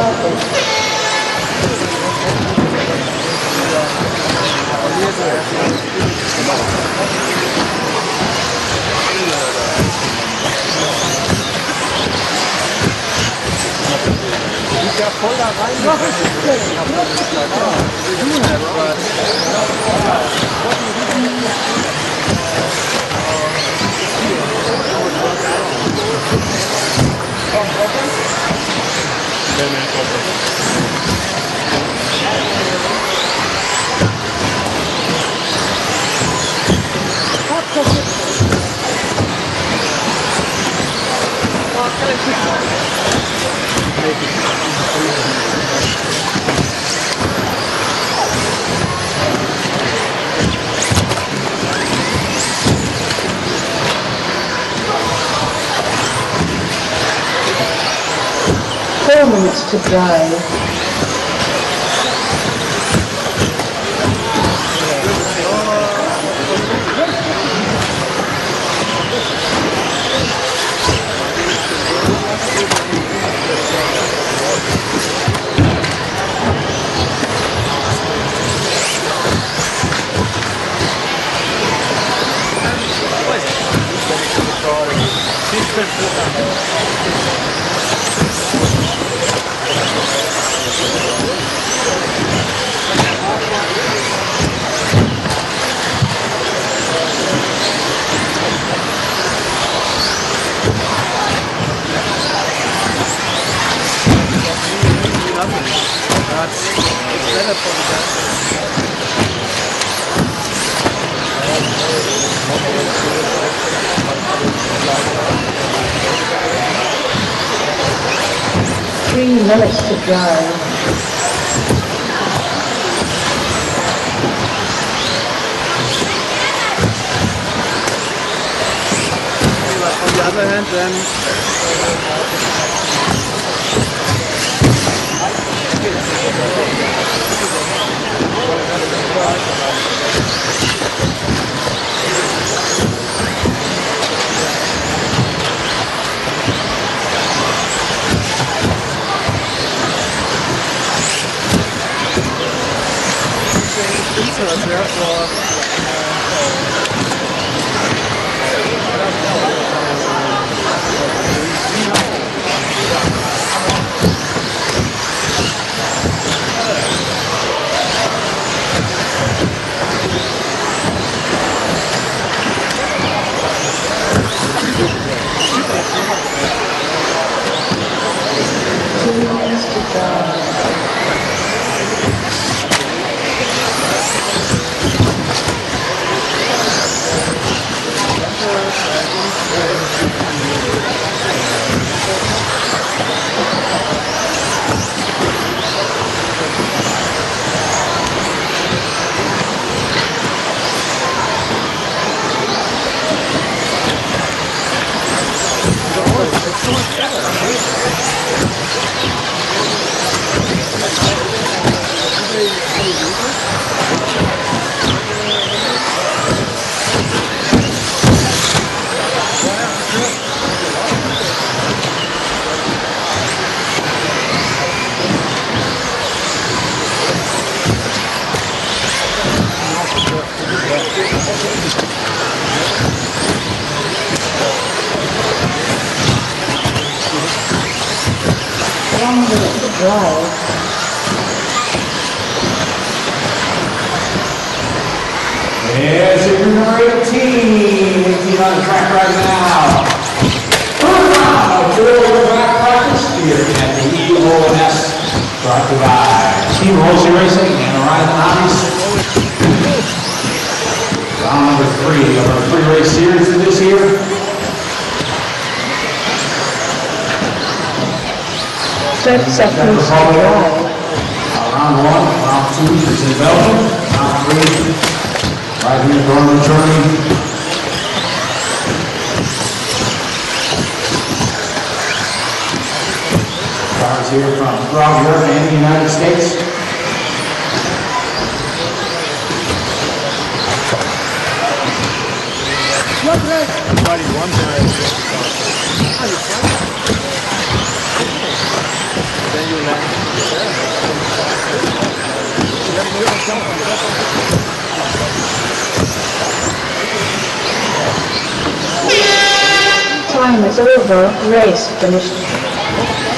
Ja, voll da rein. Minutes to drive. Minutes to drive. On the other hand, then 2 minutes to drive. Drive. There's your number 18 on the track right now. Third round of four back practice here at the EOS brought to you by Team Rosie Racing and Horizon Hobbies. Round number 3 of our 3-race series for this year. 30 seconds to drive. Round 1, round 2 is in Belgium. Round 3, right here in Dortmund, Germany. Cars here from throughout Europe and the United States. everybody wants it. Then you land. Time is over. Race finished.